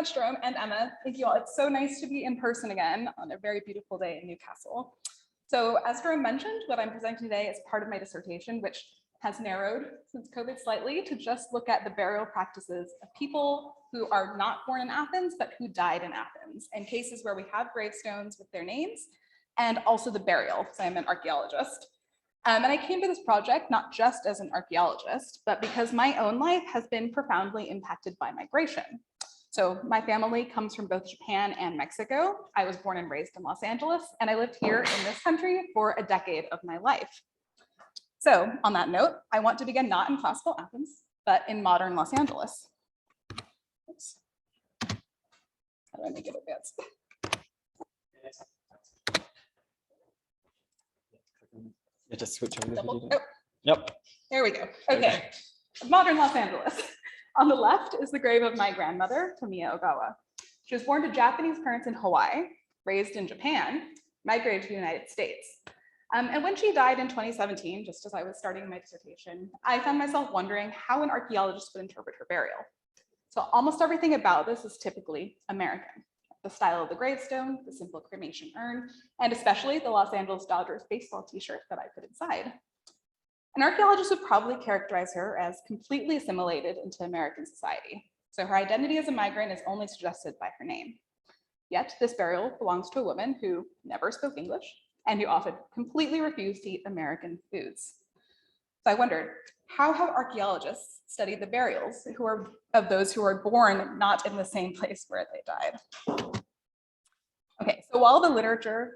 much, Jerome and Emma. Thank you all. It's so nice to be in person again on a very beautiful day in Newcastle. So as Jerome mentioned, what I'm presenting today is part of my dissertation, which has narrowed since COVID slightly to just look at the burial practices of people who are not born in Athens, but who died in Athens, and cases where we have gravestones with their names, and also the burial, so I'm an archaeologist. And I came to this project not just as an archaeologist, but because my own life has been profoundly impacted by migration. So my family comes from both Japan and Mexico. I was born and raised in Los Angeles, and I lived here in this country for a decade of my life. So on that note, I want to begin not in classical Athens, but in modern Los Angeles. Oops. How do I make it advance? Yeah, just switch over the video. Oh. Yep. There we go. Okay. Modern Los Angeles. On the left is the grave of my grandmother, Camille Ogawa. She was born to Japanese parents in Hawaii, raised in Japan, migrated to the United States. And when she died in 2017, just as I was starting my dissertation, I found myself wondering how an archaeologist would interpret her burial. So almost everything about this is typically American. The style of the gravestone, the simple cremation urn, and especially the Los Angeles Dodgers baseball t-shirt that I put inside. An archaeologist would probably characterize her as completely assimilated into American society. So her identity as a migrant is only suggested by her name. Yet this burial belongs to a woman who never spoke English and who often completely refused to eat American foods. So I wondered, how have archaeologists studied the burials of those who are born not in the same place where they died? Okay, so while the literature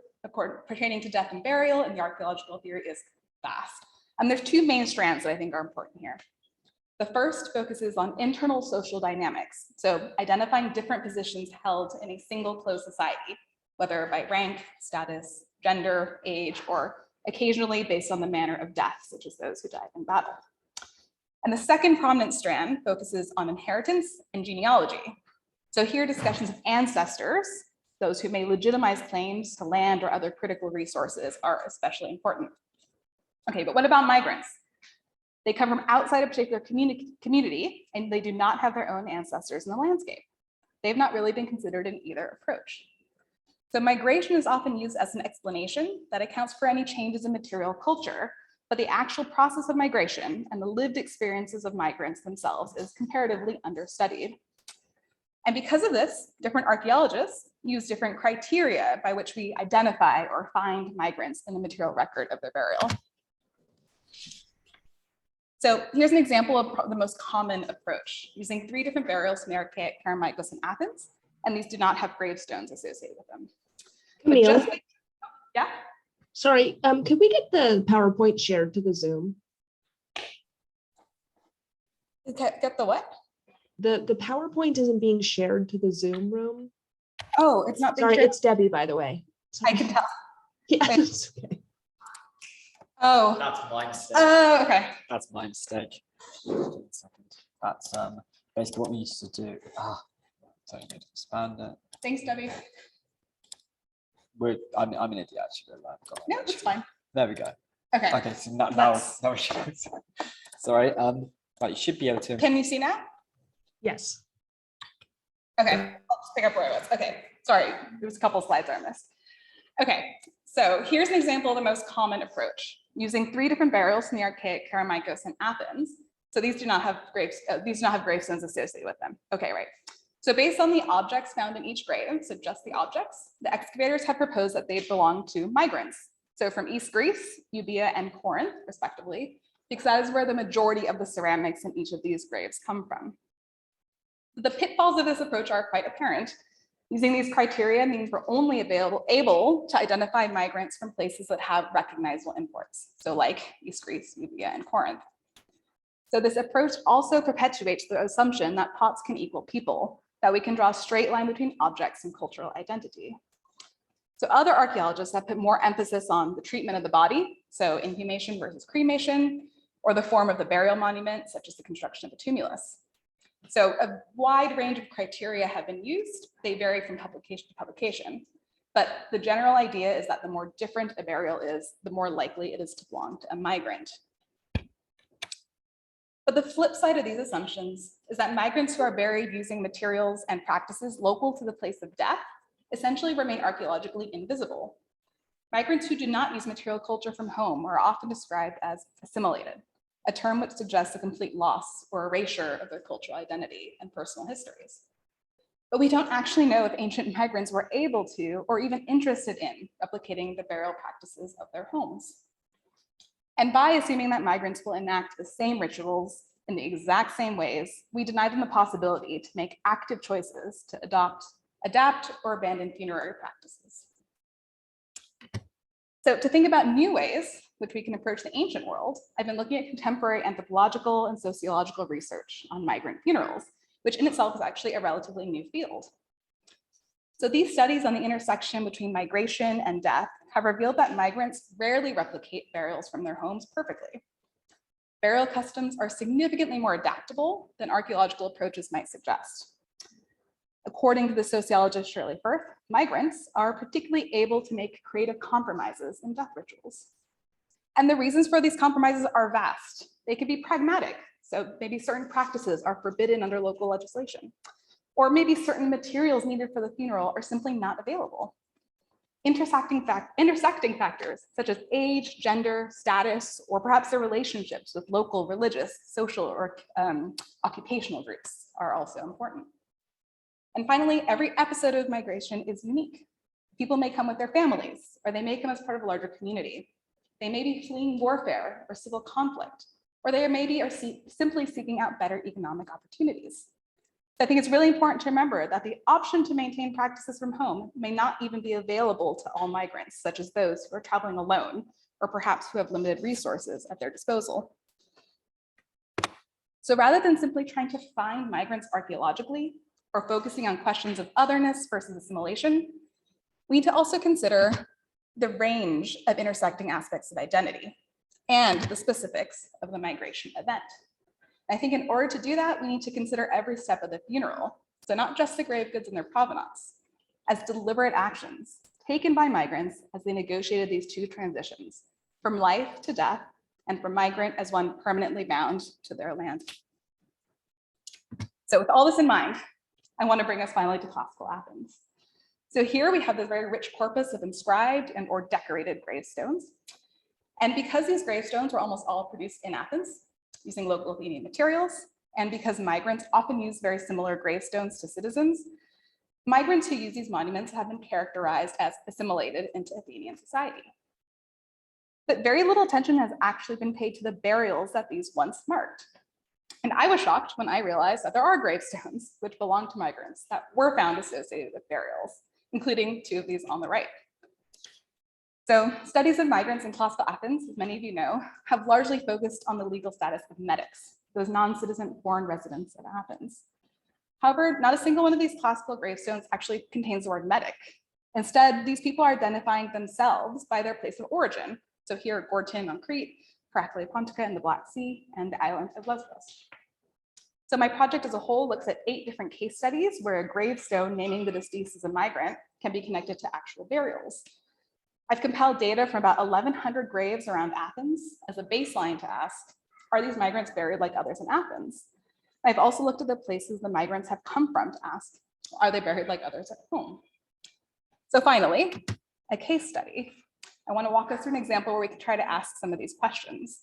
pertaining to death and burial in the archaeological theory is vast, there's two main strands that I think are important here. The first focuses on internal social dynamics, so identifying different positions held in a single closed society, whether by rank, status, gender, age, or occasionally based on the manner of death, such as those who died in battle. And the second prominent strand focuses on inheritance and genealogy. So here discussions of ancestors, those who may legitimize claims to land or other critical resources, are especially important. Okay, but what about migrants? They come from outside a particular community and they do not have their own ancestors in the landscape. They've not really been considered in either approach. So migration is often used as an explanation that accounts for any changes in material culture, but the actual process of migration and the lived experiences of migrants themselves is comparatively understudied. And because of this, different archaeologists use different criteria by which we identify or find migrants in the material record of their burial. So here's an example of the most common approach, using 3 different burials from the Archaic, Kerameikos, and Athens, and these do not have gravestones associated with them. Camille, yeah? Sorry, could we get the PowerPoint shared to the Zoom? Get the what? The PowerPoint isn't being shared to the Zoom room. Oh, it's not being Sorry, shared. it's Debbie, by the way. Sorry. I can tell. Yeah, it's okay. Oh. That's my mistake. Oh, okay. That's my mistake. That's basically what we used to do. So you need to expand it. Thanks, Debbie. I'm an idiot actually. No, it's fine. There we go. Okay. Okay, so now it shows. Sorry. Right, you should be able to. Can you see now? Yes. Okay, I'll just pick up where I was. Okay, sorry, there was a couple of slides I missed. Okay, so here's an example of the most common approach, using 3 different burials from the Archaic, Kerameikos, and Athens. So these do not have gravestones associated with them. Okay, right. So based on the objects found in each grave, so just the objects, the excavators have proposed that they belong to migrants. So from East Greece, Euboea, and Corinth, respectively, because that is where the majority of the ceramics in each of these graves come from. The pitfalls of this approach are quite apparent. Using these criteria means we're only able to identify migrants from places that have recognizable imports, so like East Greece, Euboea, and Corinth. So this approach also perpetuates the assumption that pots can equal people, that we can draw a straight line between objects and cultural identity. So other archaeologists have put more emphasis on the treatment of the body, so inhumation versus cremation, or the form of the burial monument, such as the construction of a tumulus. So a wide range of criteria have been used. They vary from publication to publication, but the general idea is that the more different a burial is, the more likely it is to belong to a migrant. But the flip side of these assumptions is that migrants who are buried using materials and practices local to the place of death essentially remain archaeologically invisible. Migrants who do not use material culture from home are often described as assimilated, a term which suggests a complete loss or erasure of their cultural identity and personal histories. But we don't actually know if ancient migrants were able to, or even interested in, replicating the burial practices of their homes. And by assuming that migrants will enact the same rituals in the exact same ways, we deny them the possibility to make active choices to adapt, or abandon funerary practices. So to think about new ways which we can approach the ancient world, I've been looking at contemporary anthropological and sociological research on migrant funerals, which in itself is actually a relatively new field. So these studies on the intersection between migration and death have revealed that migrants rarely replicate burials from their homes perfectly. Burial customs are significantly more adaptable than archaeological approaches might suggest. According to the sociologist Shirley Firth, migrants are particularly able to make creative compromises in death rituals. And the reasons for these compromises are vast. They could be pragmatic, so maybe certain practices are forbidden under local legislation, or maybe certain materials needed for the funeral are simply not available. Intersecting factors such as age, gender, status, or perhaps their relationships with local religious, social, or occupational groups are also important. And finally, every episode of migration is unique. People may come with their families, or they may come as part of a larger community. They may be fleeing warfare or civil conflict, or they maybe are simply seeking out better economic opportunities. I think it's really important to remember that the option to maintain practices from home may not even be available to all migrants, such as those who are traveling alone, or perhaps who have limited resources at their disposal. So rather than simply trying to find migrants archaeologically, or focusing on questions of otherness versus assimilation, we need to also consider the range of intersecting aspects of identity and the specifics of the migration event. I think in order to do that, we need to consider every step of the funeral, so not just the grave goods and their provenance, as deliberate actions taken by migrants as they negotiated these two transitions, from life to death, and from migrant as one permanently bound to their land. So with all this in mind, I want to bring us finally to classical Athens. So here we have this very rich corpus of inscribed and or decorated gravestones. And because these gravestones were almost all produced in Athens, using local Athenian materials, and because migrants often use very similar gravestones to citizens, migrants who use these monuments have been characterized as assimilated into Athenian society. But very little attention has actually been paid to the burials that these once marked. And I was shocked when I realized that there are gravestones which belong to migrants that were found associated with burials, including two of these on the right. So studies of migrants in classical Athens, as many of you know, have largely focused on the legal status of medics, those non-citizen foreign residents of Athens. However, not a single one of these classical gravestones actually contains the word medic. Instead, these people are identifying themselves by their place of origin. So here, Gortyn on Crete, Herakleia Pontica in the Black Sea, and the island of Lesbos. So my project as a whole looks at 8 different case studies where a gravestone naming the deceased as a migrant can be connected to actual burials. I've compiled data from about 1,100 graves around Athens as a baseline to ask, are these migrants buried like others in Athens? I've also looked at the places the migrants have come from to ask, are they buried like others at home? So finally, a case study. I want to walk us through an example where we can try to ask some of these questions.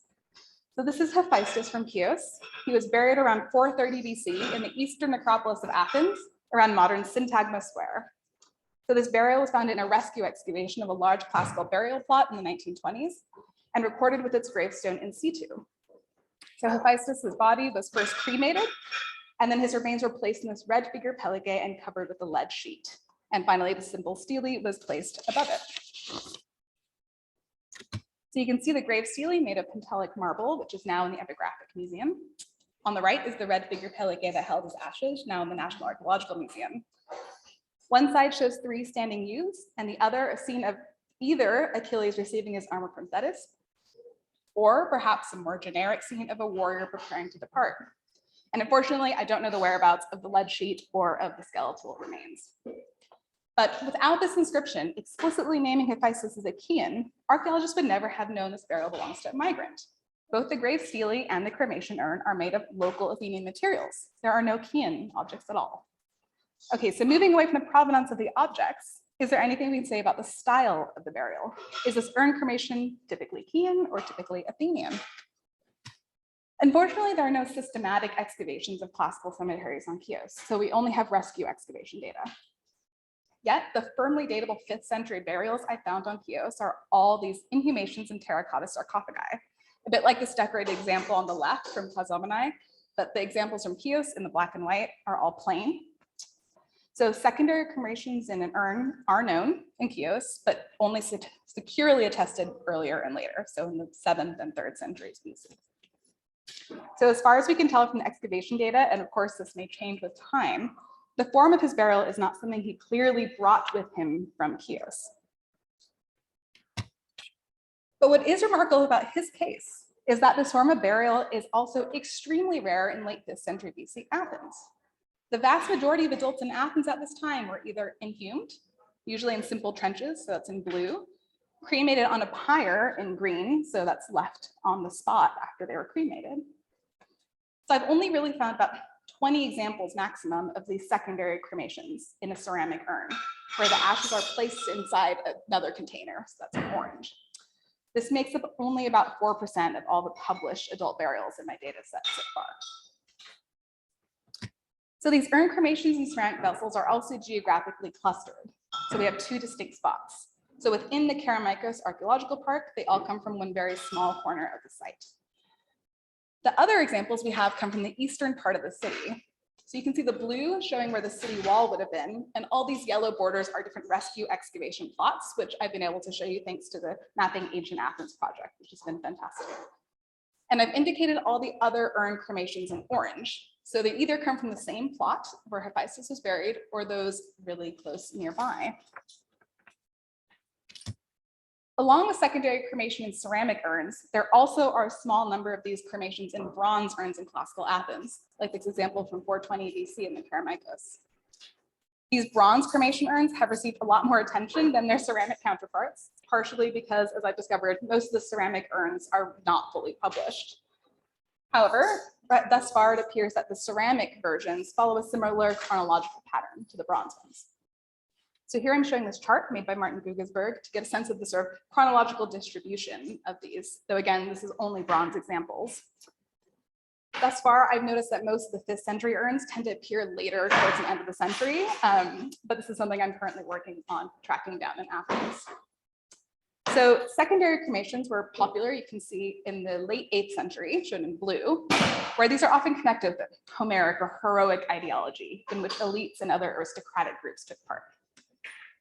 So this is Hephaestus from Chios. He was buried around 430 BC in the eastern necropolis of Athens, around modern Syntagma Square. So this burial was found in a rescue excavation of a large classical burial plot in the 1920s and recorded with its gravestone in situ. So Hephaestus's body was first cremated, and then his remains were placed in this red figure pelage and covered with a lead sheet. And finally, the symbol stele was placed above it. So you can see the grave stele made of Pentelic marble, which is now in the Epigraphic Museum. On the right is the red figure pelage that held his ashes, now in the National Archaeological Museum. One side shows 3 standing youths, and the other a scene of either Achilles receiving his armor from Thetis, or perhaps a more generic scene of a warrior preparing to depart. And unfortunately, I don't know the whereabouts of the lead sheet or of the skeletal remains. But without this inscription explicitly naming Hephaestus as a Chian, archaeologists would never have known this burial belongs to a migrant. Both the grave stele and the cremation urn are made of local Athenian materials. There are no Chian objects at all. Okay, so moving away from the provenance of the objects, is there anything we can say about the style of the burial? Is this urn cremation typically Chian or typically Athenian? Unfortunately, there are no systematic excavations of classical cemeteries on Chios, so we only have rescue excavation data. Yet, the firmly datable 5th century burials I found on Chios are all these inhumations in terracotta sarcophagi, a bit like this decorated example on the left from Klazomenai, but the examples from Chios in the black and white are all plain. So secondary cremations in an urn are known in Chios, but only securely attested earlier and later, so in the 7th and 3rd centuries BC. So as far as we can tell from the excavation data, and of course this may change with time, the form of his burial is not something he clearly brought with him from Chios. But what is remarkable about his case is that this form of burial is also extremely rare in late 5th century BC Athens. The vast majority of adults in Athens at this time were either inhumed, usually in simple trenches, so that's in blue, cremated on a pyre in green, so that's left on the spot after they were cremated. So I've only really found about 20 examples maximum of these secondary cremations in a ceramic urn, where the ashes are placed inside another container, so that's in orange. This makes up only about 4% of all the published adult burials in my data set so far. So these urn cremations in ceramic vessels are also geographically clustered. So we have 2 distinct spots. So within the Kerameikos Archaeological Park, they all come from one very small corner of the site. The other examples we have come from the eastern part of the city. So you can see the blue showing where the city wall would have been, and all these yellow borders are different rescue excavation plots, which I've been able to show you thanks to the Mapping Ancient Athens project, which has been fantastic. And I've indicated all the other urn cremations in orange. So they either come from the same plot where Hephaestus was buried or those really close nearby. Along with secondary cremation in ceramic urns, there also are a small number of these cremations in bronze urns in classical Athens, like this example from 420 BC in the Kerameikos. These bronze cremation urns have received a lot more attention than their ceramic counterparts, partially because, as I've discovered, most of the ceramic urns are not fully published. However, thus far, it appears that the ceramic versions follow a similar chronological pattern to the bronze ones. So here I'm showing this chart made by Martin Guggisberg to get a sense of the sort of chronological distribution of these, though again, this is only bronze examples. Thus far, I've noticed that most of the 5th century urns tend to appear later towards the end of the century, but this is something I'm currently working on tracking down in Athens. So secondary cremations were popular, you can see in the late 8th century, shown in blue, where these are often connected with Homeric or heroic ideology in which elites and other aristocratic groups took part.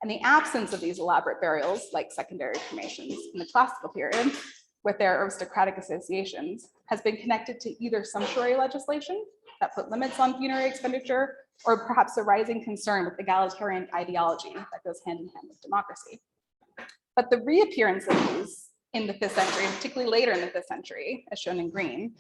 And the absence of these elaborate burials, like secondary cremations in the classical period, with their aristocratic associations, has been connected to either sumptuary legislation that put limits on funerary expenditure, or perhaps a rising concern with egalitarian ideology that goes hand in hand with democracy. But the reappearance of these in the 5th century, and particularly later in the 5th century, as shown in green,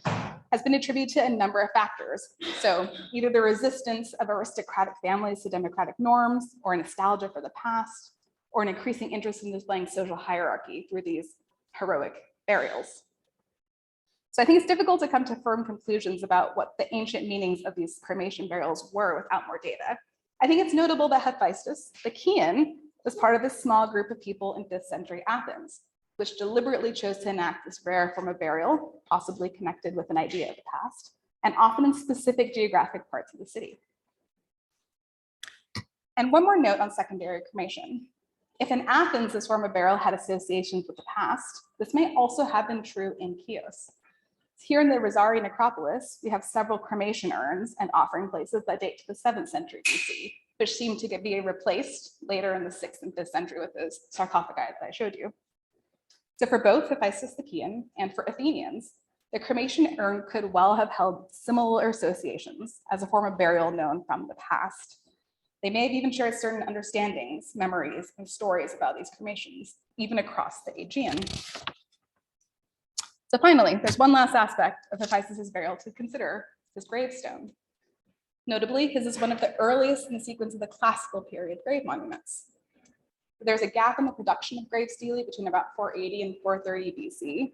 has been attributed to a number of factors. So either the resistance of aristocratic families to democratic norms, or nostalgia for the past, or an increasing interest in displaying social hierarchy through these heroic burials. So I think it's difficult to come to firm conclusions about what the ancient meanings of these cremation burials were without more data. I think it's notable that Hephaestus, the Chian, was part of this small group of people in 5th century Athens, which deliberately chose to enact this rare form of burial, possibly connected with an idea of the past, and often in specific geographic parts of the city. And one more note on secondary cremation. If in Athens this form of burial had associations with the past, this may also have been true in Chios. Here in the Rosari necropolis, we have several cremation urns and offering places that date to the 7th century BC, which seem to be replaced later in the 6th and 5th century with those sarcophagi that I showed you. So for both Hephaestus the Chian and for Athenians, the cremation urn could well have held similar associations as a form of burial known from the past. They may have even shared certain understandings, memories, and stories about these cremations, even across the Aegean. So finally, there's one last aspect of Hephaestus' burial to consider, his gravestone. Notably, his is one of the earliest in the sequence of the classical period grave monuments. There's a gap in the production of grave stele between about 480 and 430 BC.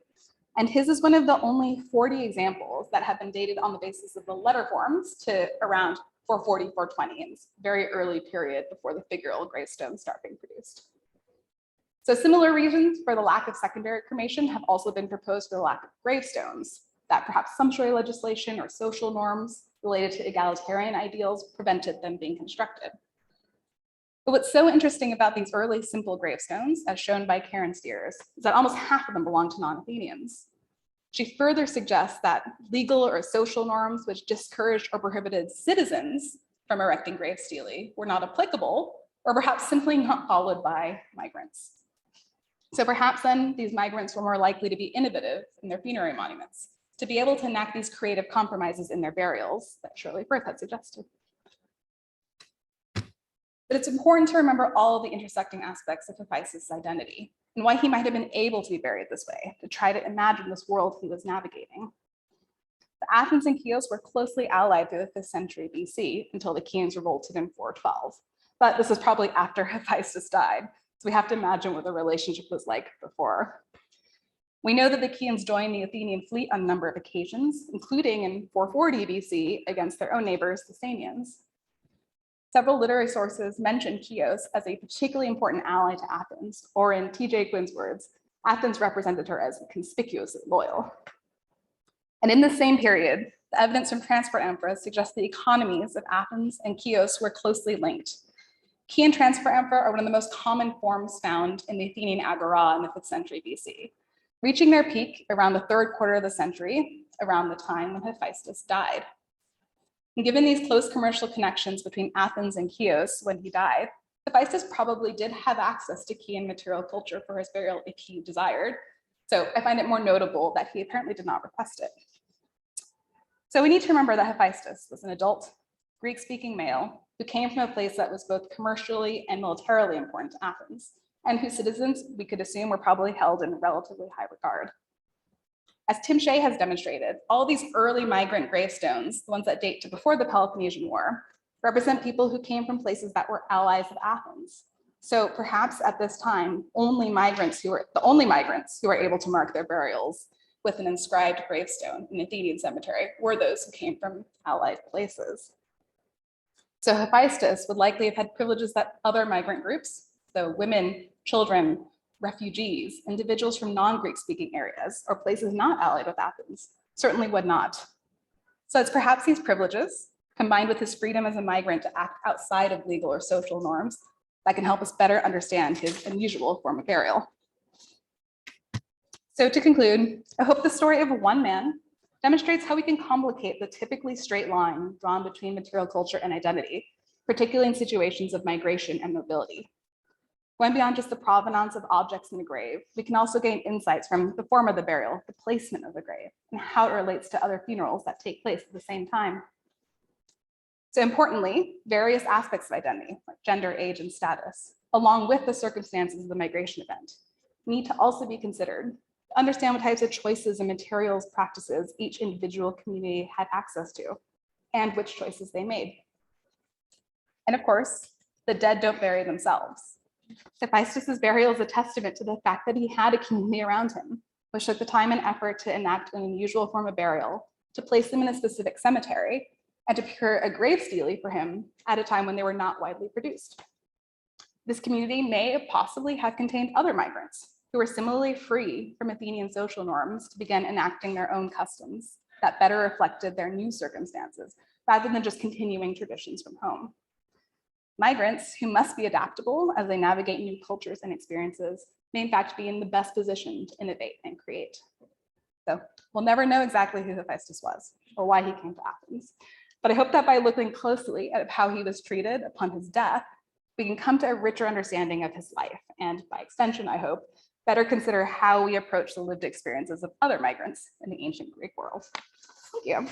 And his is one of the only 40 examples that have been dated on the basis of the letter forms to around 440, 420, in this very early period before the figural gravestones start being produced. So similar reasons for the lack of secondary cremation have also been proposed for the lack of gravestones, that perhaps sumptuary legislation or social norms related to egalitarian ideals prevented them being constructed. But what's so interesting about these early simple gravestones, as shown by Karen Steers, is that almost half of them belong to non-Athenians. She further suggests that legal or social norms which discouraged or prohibited citizens from erecting grave stelae were not applicable, or perhaps simply not followed by migrants. So perhaps then these migrants were more likely to be innovative in their funerary monuments, to be able to enact these creative compromises in their burials that Shirley Firth had suggested. But it's important to remember all of the intersecting aspects of Hephaestus' identity and why he might have been able to be buried this way, to try to imagine this world he was navigating. The Athens and Chios were closely allied through the 5th century BC until the Chians revolted in 412. But this is probably after Hephaestus died, so we have to imagine what the relationship was like before. We know that the Chians joined the Athenian fleet on a number of occasions, including in 440 BC against their own neighbors, the Samians. Several literary sources mention Chios as a particularly important ally to Athens, or in T.J. Quinn's words, Athens represented her as conspicuously loyal. And in the same period, the evidence from transport amphoras suggests the economies of Athens and Chios were closely linked. Chian transport amphora are one of the most common forms found in the Athenian agora in the 5th century BC, reaching their peak around the 3rd quarter of the century, around the time when Hephaestus died. And given these close commercial connections between Athens and Chios when he died, Hephaestus probably did have access to Chian material culture for his burial if he desired. So I find it more notable that he apparently did not request it. So we need to remember that Hephaestus was an adult Greek-speaking male who came from a place that was both commercially and militarily important to Athens, and whose citizens we could assume were probably held in relatively high regard. As Tim Shea has demonstrated, all these early migrant gravestones, the ones that date to before the Peloponnesian War, represent people who came from places that were allies of Athens. So perhaps at this time, the only migrants who were able to mark their burials with an inscribed gravestone in Athenian cemetery were those who came from allied places. So Hephaestus would likely have had privileges that other migrant groups, so women, children, refugees, individuals from non-Greek speaking areas or places not allied with Athens, certainly would not. So it's perhaps these privileges, combined with his freedom as a migrant to act outside of legal or social norms, that can help us better understand his unusual form of burial. So to conclude, I hope the story of one man demonstrates how we can complicate the typically straight line drawn between material culture and identity, particularly in situations of migration and mobility. Going beyond just the provenance of objects in the grave, we can also gain insights from the form of the burial, the placement of the grave, and how it relates to other funerals that take place at the same time. So importantly, various aspects of identity, like gender, age, and status, along with the circumstances of the migration event, need to also be considered to understand what types of choices and materials practices each individual community had access to, and which choices they made. And of course, the dead don't bury themselves. Hephaestus' burial is a testament to the fact that he had a community around him, which took the time and effort to enact an unusual form of burial, to place him in a specific cemetery, and to procure a grave stele for him at a time when they were not widely produced. This community may possibly have contained other migrants who were similarly free from Athenian social norms to begin enacting their own customs that better reflected their new circumstances, rather than just continuing traditions from home. Migrants, who must be adaptable as they navigate new cultures and experiences, may in fact be in the best position to innovate and create. So we'll never know exactly who Hephaestus was or why he came to Athens. But I hope that by looking closely at how he was treated upon his death, we can come to a richer understanding of his life, and by extension, I hope, better consider how we approach the lived experiences of other migrants in the ancient Greek world. Thank you.